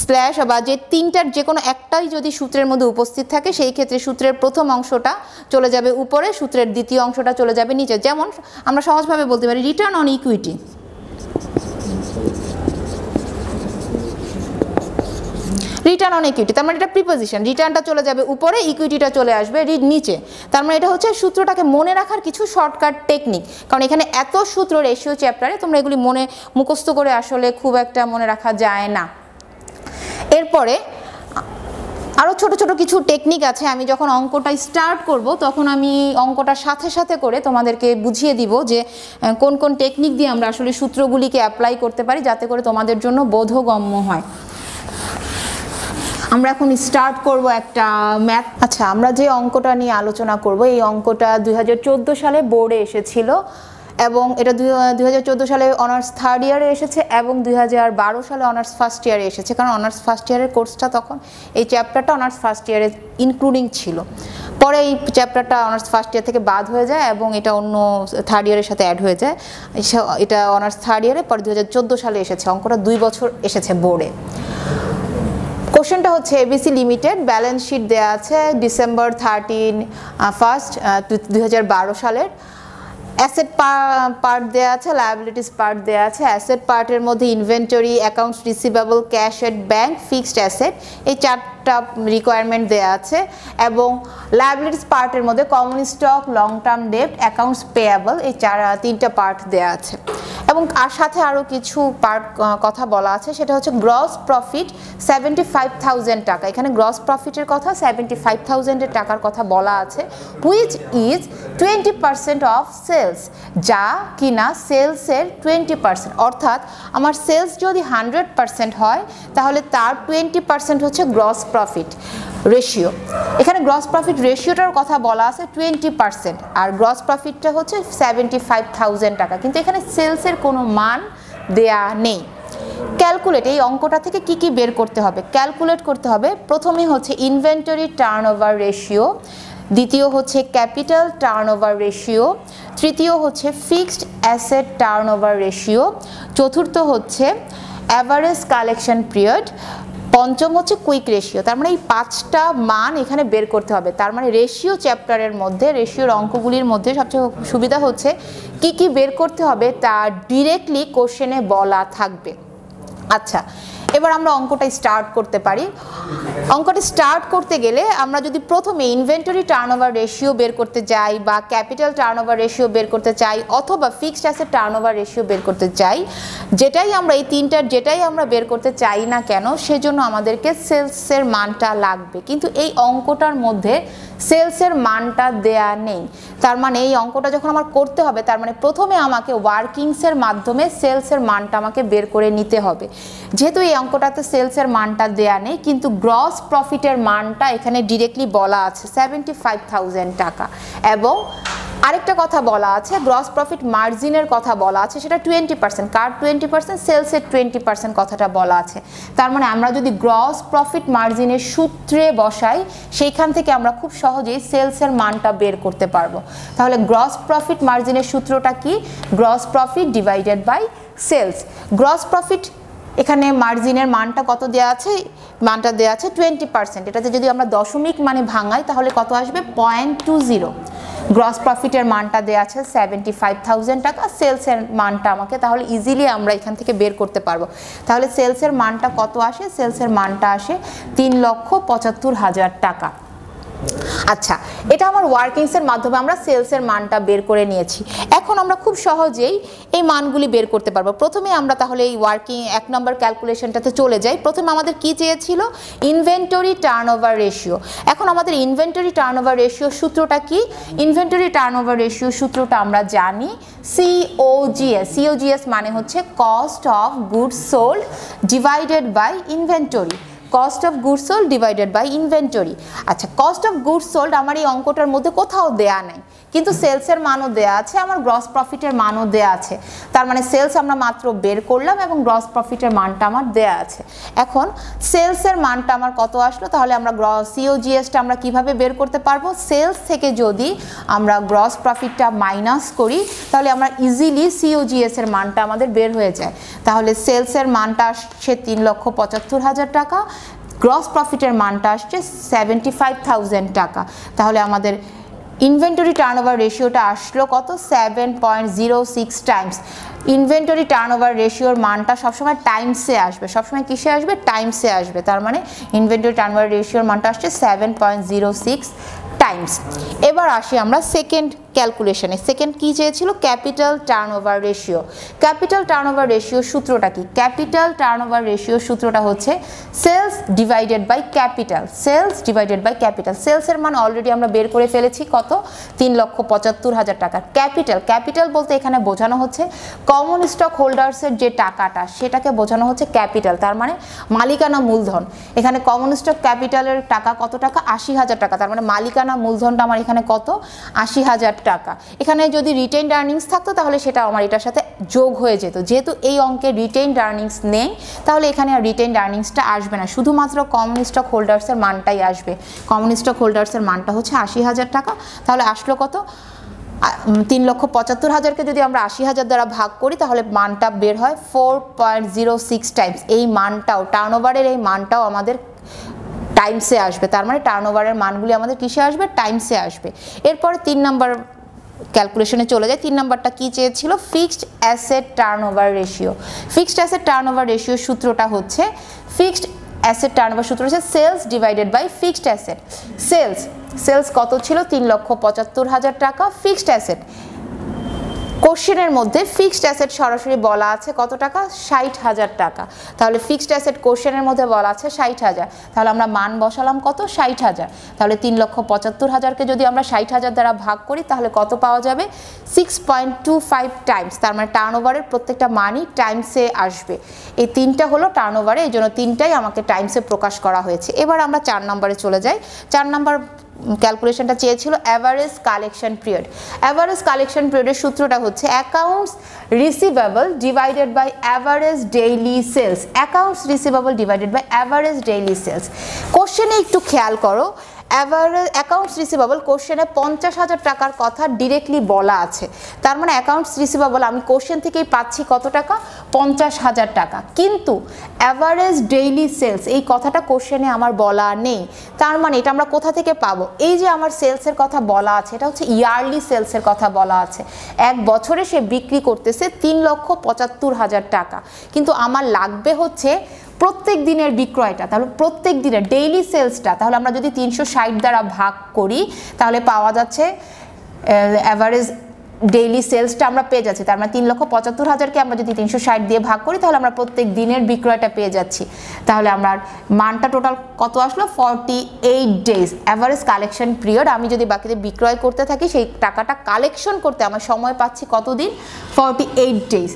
স্ল্যাশ বা যে তিনটার যে কোনো একটাই যদি সূত্রের মধ্যে উপস্থিত থাকে সেই ক্ষেত্রে সূত্রের প্রথম অংশটা চলে যাবে উপরে, সূত্রের দ্বিতীয় অংশটা চলে যাবে নিচে। যেমন আমরা সহজভাবে বলতে পারি return on equity, return on equity তার মানে এটা প্রিপোজিশন, রিটার্নটা চলে যাবে উপরে, ইকুইটিটা চলে আসবে নিচে। তার মানে এটা হচ্ছে সূত্রটাকে মনে রাখার কিছু শর্টকাট টেকনিক, কারণ এখানে এত সূত্র রেশিও চ্যাপ্টারে তোমরা এগুলি মুখস্থ করে আসলে খুব একটা মনে রাখা যায় না। এরপরে আরও ছোট ছোট কিছু টেকনিক আছে, আমি যখন অঙ্কটা স্টার্ট করব তখন আমি অঙ্কটার সাথে সাথে করে তোমাদেরকে বুঝিয়ে দিব যে কোন কোন টেকনিক দিয়ে আমরা আসলে সূত্রগুলিকে অ্যাপ্লাই করতে পারি যাতে করে তোমাদের জন্য বোধগম্য হয়। আমরা এখন স্টার্ট করব একটা ম্যাথ। আচ্ছা, আমরা যে অঙ্কটা নিয়ে আলোচনা করব এই অঙ্কটা 2014 সালে বোর্ডে এসেছিল এবং এটা 2014 সালে অনার্স থার্ড ইয়ারে এসেছে এবং 2012 সালে অনার্স ফার্স্ট ইয়ারে এসেছে, কারণ অনার্স ফার্স্ট ইয়ারের কোর্সটা তখন এই চ্যাপ্টারটা অনার্স ফার্স্ট ইয়ারে ইনক্লুডিং ছিল। পরে এই চ্যাপ্টারটা অনার্স ফার্স্ট ইয়ার থেকে বাদ হয়ে যায় এবং এটা অন্য থার্ড ইয়ারের সাথে অ্যাড হয়ে যায়। এটা অনার্স থার্ড ইয়ারে পরে 2014 সালে এসেছে, অঙ্কটা 2 বছর এসেছে বোর্ডে। কোশ্চেনটা হচ্ছে এবিসি লিমিটেড, ব্যালেন্স শিট দেওয়া আছে ডিসেম্বর 31 2012 সালের। অ্যাসেট পার্ট দেওয়া আছে, লায়াবিলিটিস পার্ট দেওয়া আছে। অ্যাসেট পার্টের মধ্যে inventory, accounts receivable, cash at bank, fixed asset, এই 4টা রিকোয়ারমেন্ট দেওয়া আছে। এবং লায়াবিলিটিস পার্টের মধ্যে common stock, long term debt, accounts payable, এই 3টা পার্ট দেওয়া আছে। এবং আর সাথে আরও কিছু পার্ট কথা বলা আছে, সেটা হচ্ছে গ্রস প্রফিট 75,000 টাকা। এখানে গ্রস প্রফিটের কথা 75,000 টাকার কথা বলা আছে, হুইচ ইজ 20% অফ সেলস, যা কিনা সেলসের 20%। অর্থাৎ আমার সেলস যদি 100% হয় তাহলে তার 20% হচ্ছে গ্রস প্রফিট রেশিও। এখানে গ্রস প্রফিট রেশিওটার কথা বলা আছে 20%, আর গ্রস প্রফিটটা হচ্ছে 75,000 টাকা, কিন্তু এখানে সেলসের কোনো মান দেয়া নেই। ক্যালকুলেট, এই অঙ্কটা থেকে কি কি বের করতে হবে, ক্যালকুলেট করতে হবে। প্রথমে হচ্ছে ইনভেন্টরি টার্নওভার রেশিও, দ্বিতীয় হচ্ছে ক্যাপিটাল টার্নওভার রেশিও, তৃতীয় হচ্ছে ফিক্সড অ্যাসেট টার্নওভার রেশিও, চতুর্থ হচ্ছে অ্যাভারেজ কালেকশন পিরিয়ড, পঞ্চম হচ্ছে কুইক রেশিও। তার মানে এই 5টা মান এখানে বের করতে হবে। তার মানে রেশিও চ্যাপ্টারের মধ্যে, রেশিওর অঙ্কগুলির মধ্যে সবচেয়ে সুবিধা হচ্ছে কি কি বের করতে হবে তা ডিরেক্টলি কোশ্চেনে বলা থাকবে। আচ্ছা, এবার আমরা অঙ্কটা স্টার্ট করতে পারি। অঙ্কটা স্টার্ট করতে গেলে আমরা যদি প্রথমে ইনভেন্টরি টার্নওভার রেশিও বের করতে যাই বা ক্যাপিটাল টার্নওভার রেশিও বের করতে চাই অথবা ফিক্সড অ্যাসেট টার্নওভার রেশিও বের করতে চাই, যেটাই আমরা এই 3টার যেটাই আমরা বের করতে চাই না কেন সেজন্য আমাদেরকে সেলসের মানটা লাগবে, কিন্তু এই অঙ্কটার মধ্যে সেলসের মানটা দেয়া নেই। তার মানে এই অঙ্কটা যখন আমার করতে হবে তার মানে প্রথমে আমাকে ওয়ার্কিংসের মাধ্যমে সেলসের মানটা আমাকে বের করে নিতে হবে। যেহেতু এই অঙ্কটাতে সেলসের মানটা দেয়া নেই কিন্তু গ্রস প্রফিটের মানটা এখানে ডিরেক্টলি বলা আছে 75,000 টাকা। এবং আরেকটা কথা বলা আছে, গ্রস প্রফিট মার্জিনের কথা বলা আছে, সেটা 20%। কার 20%? সেলসের 20% কথাটা বলা আছে। তার মানে আমরা যদি গ্রস প্রফিট মার্জিনের সূত্রে বসাই সেইখান থেকে আমরা খুব সহজেই সেলসের মানটা বের করতে পারবো। তাহলে গ্রস প্রফিট মার্জিনের সূত্রটা কি? Gross profit divided by sales. Gross profit এখানে মার্জিনের মানটা কত দেওয়া আছে? মানটা দেওয়া আছে 20%। এটাতে যদি আমরা দশমিক মানে ভাঙাই তাহলে কত আসবে? 0.20। গ্রস প্রফিটের মানটা দেওয়া আছে 75,000 টাকা, সেলসের মানটা আমাকে তাহলে ইজিলি আমরা এখান থেকে বের করতে পারবো। তাহলে সেলসের মানটা কত আসে? সেলসের মানটা আসে 3,75,000 টাকা। আচ্ছা, এটা আমার ওয়ার্কিংসের মাধ্যমে আমরা সেলসের মানটা বের করে নিয়েছি। এখন আমরা খুব সহজেই এই মানগুলি বের করতে পারবো। প্রথমে আমরা তাহলে এই ওয়ার্কিং 1 নম্বর ক্যালকুলেশনটাতে চলে যাই। প্রথমে আমাদের কি চেয়েছিল? Inventory turnover ratio. এখন আমাদের ইনভেন্টরি টার্নওভার রেশিও সূত্রটা কি? ইনভেন্টরি টার্নওভার রেশিও সূত্রটা আমরা জানি COGS। COGS মানে হচ্ছে cost of goods sold divided by inventory. Cost of goods sold divided by inventory. আচ্ছা, কস্ট অফ গুডস সোল্ড আমার এই অঙ্কটার মধ্যে কোথাও দেয়া নাই, কিন্তু সেলসের মানও দেয়া আছে, আমার গ্রস প্রফিটের মানও দেয়া আছে। তার মানে সেলস আমরা মাত্র বের করলাম এবং গ্রস প্রফিটের মানটা আমার দেয়া আছে। এখন সেলসের মানটা আমার কত আসলো, তাহলে আমরা সিওজিএসটা আমরা কিভাবে বের করতে পারবো? সেলস থেকে যদি আমরা গ্রস প্রফিটটা মাইনাস করি তাহলে আমরা ইজিলি সিওজিএস এর মানটা আমাদের বের হয়ে যায়। তাহলে সেলসের মানটা আসছে 3,75,000 টাকা, গ্রস প্রফিটের মানটা আসছে 75,000 টাকা। তাহলে আমাদের ইনভেন্টরি টার্নওভার রেশিওটা আসলো কত? 7.06 টাইমস। ইনভেন্টরি টার্নওভার রেশিওর মানটা সবসময় টাইমসে আসবে, সবসময় কিসে আসবে? টাইমসে আসবে। তার মানে ইনভেন্টরি টার্নওভার রেশিওর মানটা আসছে 7.06 টাইমস। এবার আসি আমরা সেকেন্ড ক্যালকুলেশনে। সেকেন্ড কি চেয়েছিল? Capital turnover ratio. Capital turnover ratio সূত্রটা কি? ক্যাপিটাল টার্নওভার রেশিও সূত্রটা হচ্ছে sales divided by capital. Sales divided by capital. সেলসের মান অলরেডি আমরা বের করে ফেলেছি কত? 3,75,000 টাকা। ক্যাপিটাল, ক্যাপিটাল বলতে এখানে বোঝানো হচ্ছে কমন স্টক হোল্ডার্সের যে টাকাটা সেটাকে বোঝানো হচ্ছে ক্যাপিটাল, তার মানে মালিকানা মূলধন। এখানে কমন স্টক ক্যাপিটালের টাকা কত টাকা? 80,000 টাকা। তার মানে মালিকানা মূলধনটা আমার এখানে কত? 80,000 টাকা। এখানে যদি রিটেইনড আর্নিংস থাকতো তাহলে সেটা আমার এটার সাথে যোগ হয়ে যেত। যেহেতু এই অঙ্কে রিটেইনড আর্নিংস নেই তাহলে এখানে আর রিটেইনড আর্নিংসটা আসবে না, শুধুমাত্র কমন স্টক হোল্ডার্সের মানটাই আসবে। কমন স্টক হোল্ডার্সের মানটা হচ্ছে 80,000 টাকা। তাহলে আসলো কত? 3,75,000কে যদি আমরা 80,000 দ্বারা ভাগ করি তাহলে মানটা বের হয় 4.06 টাইমস। এই মানটাও, টার্নওভারের এই মানটাও আমাদের টাইমসে আসবে। তার মানে টার্নওভারের মানগুলি আমাদের কিসে আসবে? টাইমসে আসবে। এরপরে 3 নম্বর ক্যালকুলেশনে চলে যায়। 3 নম্বরটা কি চেয়েছিল? Fixed asset turnover ratio. Fixed asset turnover ratio সূত্রটা হচ্ছে ফিক্সড অ্যাসেট টার্নওভার সূত্র হচ্ছে sales divided by fixed asset. Sales কত ছিল? 3,75,000 টাকা। ফিক্সড অ্যাসেট, কোশ্চেনের মধ্যে ফিক্সড অ্যাসেট সরাসরি বলা আছে কত টাকা? 60,000 টাকা। তাহলে ফিক্সড অ্যাসেট কোশ্চেনের মধ্যে বলা আছে 60,000, তাহলে আমরা মান বসালাম কত? 60,000। তাহলে 3,75,000কে যদি আমরা 60,000 দ্বারা ভাগ করি তাহলে কত পাওয়া যাবে? 6.25 টাইমস। তার মানে টার্নওভারের প্রত্যেকটা মানই টাইমসে আসবে। এই 3টা হলো টার্নওভারে, এই জন্য 3টাই আমাকে টাইমসে প্রকাশ করা হয়েছে। এবার আমরা 4 নম্বরে চলে যাই। 4 নম্বর ক্যালকুলেশনটা চেয়েছিল average collection period. Average collection পিরিয়ডের সূত্রটা হচ্ছে accounts receivable divided by average daily sales. Accounts receivable divided by average daily sales. কোশ্চেনে একটু খেয়াল করো, অ্যাকাউন্টস রিসিভেবল কোশ্চেনে 50,000 টাকার কথা ডিরেক্টলি বলা আছে। তার মানে অ্যাকাউন্টস রিসিভেবল আমি কোশ্চেন থেকেই পাচ্ছি কত টাকা? 50,000 টাকা। কিন্তু অ্যাভারেজ ডেইলি সেলস এই কথাটা কোশ্চেনে আমার বলা নেই। তার মানে এটা আমরা কোথা থেকে পাবো? এই যে আমার সেলসের কথা বলা আছে, এটা হচ্ছে ইয়ারলি সেলসের কথা বলা আছে। এক বছরে সে বিক্রি করতেছে 3,75,000 টাকা, কিন্তু আমার লাগবে হচ্ছে প্রত্যেক দিনের বিক্রয়টা। তাহলে প্রত্যেক দিনের ডেইলি সেলসটা, তাহলে আমরা যদি 360 দ্বারা ভাগ করি তাহলে পাওয়া যাচ্ছে অ্যাভারেজ ডেইলি সেলসটা আমরা পেয়ে যাচ্ছি। তার মানে 3,75,000কে আমরা যদি 360 দিয়ে ভাগ করি তাহলে আমরা প্রত্যেক দিনের বিক্রয়টা পেয়ে যাচ্ছি। তাহলে আমরা মানটা টোটাল কত আসলো? 48 ডেজ অ্যাভারেজ কালেকশন পিরিয়ড। আমি যদি বাকিতে বিক্রয় করতে থাকি সেই টাকাটা কালেকশন করতে আমার সময় পাচ্ছি কতদিন? 48 ডেজ।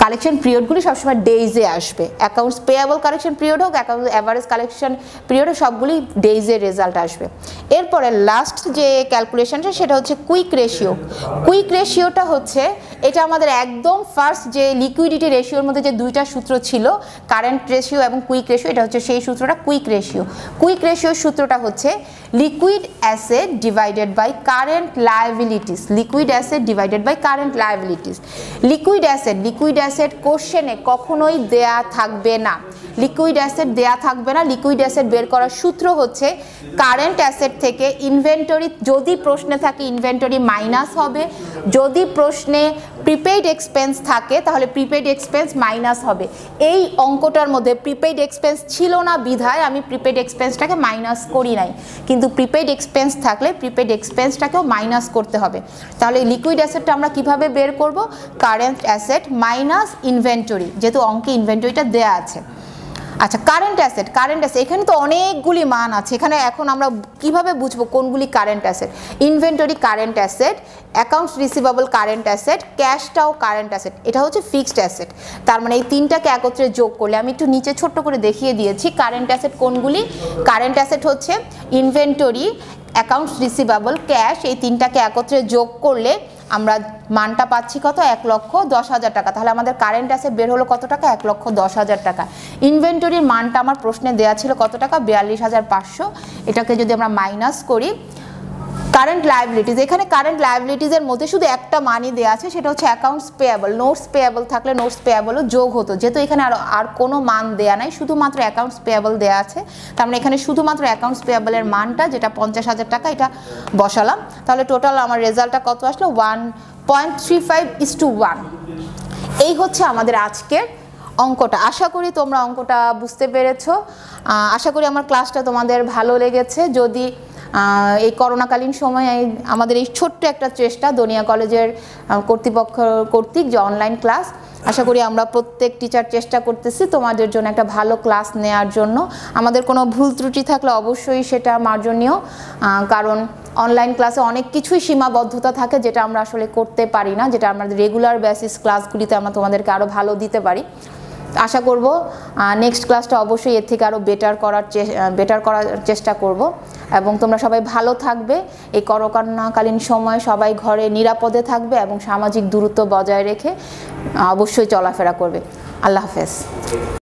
কালেকশন পিরিয়ডগুলি সবসময় ডেইজে আসবে। অ্যাকাউন্টস পেয়াবল কালেকশন পিরিয়ড হোক, অ্যাকাউন্ট অ্যাভারেজ কালেকশন পিরিয়ডে সবগুলি ডেইজের রেজাল্ট আসবে। এরপরে লাস্ট যে ক্যালকুলেশনটা সেটা হচ্ছে কুইক রেশিও। কুইক রেশিওটা হচ্ছে এটা আমাদের একদম ফার্স্ট যে লিকুইডিটি রেশিওর মধ্যে যে 2টা সূত্র ছিল, কারেন্ট রেশিও এবং কুইক রেশিও, এটা হচ্ছে সেই সূত্রটা কুইক রেশিও। কুইক রেশিওর সূত্রটা হচ্ছে liquid asset divided by current liabilities. Liquid asset divided by current liabilities. Liquid asset কোশ্চেনে কখনোই দেয়া থাকবে না। লিকুইড অ্যাসেট দেয়া থাকবে না। লিকুইড অ্যাসেট বের করার সূত্র হচ্ছে কারেন্ট অ্যাসেট থেকে ইনভেন্টরি, যদি প্রশ্নে থাকে ইনভেন্টরি মাইনাস হবে, যদি প্রশ্নে প্রিপেইড এক্সপেন্স থাকে তাহলে প্রিপেইড এক্সপেন্স মাইনাস হবে। এই অঙ্কটার মধ্যে প্রিপেইড এক্সপেন্স ছিল না বিধায় আমি প্রিপেইড এক্সপেন্সটাকে মাইনাস করি নাই, কিন্তু প্রিপেইড এক্সপেন্স থাকলে প্রিপেইড এক্সপেন্সটাকেও মাইনাস করতে হবে। তাহলে লিকুইড অ্যাসেটটা আমরা কিভাবে বের করব? কারেন্ট অ্যাসেট মাইনাস ইনভেন্টরি, যেহেতু অঙ্কে ইনভেন্টরিটা দেয়া আছে। আচ্ছা, কারেন্ট অ্যাসেট এখানে তো অনেকগুলি মান আছে। এখানে এখন আমরা কিভাবে বুঝবো কোনগুলি current asset? Inventory current asset, accounts receivable current asset, ক্যাশটাও কারেন্ট অ্যাসেট, এটা হচ্ছে ফিক্সড অ্যাসেট। তার মানে এই তিনটাকে একত্রে যোগ করলে, আমি একটু নিচে ছোট্ট করে দেখিয়ে দিয়েছি কারেন্ট অ্যাসেট কোনগুলি। কারেন্ট অ্যাসেট হচ্ছে ইনভেন্টরি, অ্যাকাউন্টস রিসিভেবল, ক্যাশ, এই তিনটাকে একত্রে যোগ করলে আমরা মানটা পাচ্ছি কত? 1,10,000 টাকা। তাহলে আমাদের কারেন্ট অ্যাসেট বের হলো কত টাকা? 1,10,000 টাকা। ইনভেন্টরির মানটা আমার প্রশ্নে দেওয়া ছিল কত টাকা? 42,500। এটাকে যদি আমরা মাইনাস করি, কারেন্ট লায়াবিলিটিস, এখানে কারেন্ট লায়াবিলিটিসের মধ্যে শুধু একটা মানই দেওয়া আছে, সেটা হচ্ছে অ্যাকাউন্টস পেয়েবল। নোটস পেয়েবল থাকলে নোটস পেয়েবলও যোগ হতো, যেহেতু এখানে আর কোনো মান দেয়া নাই, শুধুমাত্র অ্যাকাউন্টস পেয়েবল দেওয়া আছে। তার মানে এখানে শুধুমাত্র অ্যাকাউন্টস পেয়েবলের মানটা, যেটা 50,000 টাকা, এটা বসালাম। তাহলে টোটাল আমার রেজাল্টটা কত আসলো? 1.35:1। এই হচ্ছে আমাদের আজকের অঙ্কটা। আশা করি তোমরা অঙ্কটা বুঝতে পেরেছো। আশা করি আমার ক্লাসটা তোমাদের ভালো লেগেছে। যদি এই করোনাকালীন সময়ে আমাদের এই ছোট্ট একটা চেষ্টা দনিয়া কলেজের কর্তৃপক্ষ কর্তৃক যে অনলাইন ক্লাস, আশা করি আমরা প্রত্যেক টিচার চেষ্টা করতেছি তোমাদের জন্য একটা ভালো ক্লাস নেওয়ার জন্য। আমাদের কোনো ভুল ত্রুটি থাকলে অবশ্যই সেটা মার্জনীয়, কারণ অনলাইন ক্লাসে অনেক কিছুই সীমাবদ্ধতা থাকে যেটা আমরা আসলে করতে পারি না, যেটা আমাদের রেগুলার বেসিস ক্লাসগুলিতে আমরা তোমাদেরকে আরও ভালো দিতে পারি। আশা করব নেক্সট ক্লাসটা অবশ্যই এর থেকে আরও বেটার করার চেষ্টা করব। এবং তোমরা সবাই ভালো থাকবে। এই করোনাকালীন সময়ে সবাই ঘরে নিরাপদে থাকবে এবং সামাজিক দূরত্ব বজায় রেখে অবশ্যই চলাফেরা করবে। আল্লাহ হাফেজ।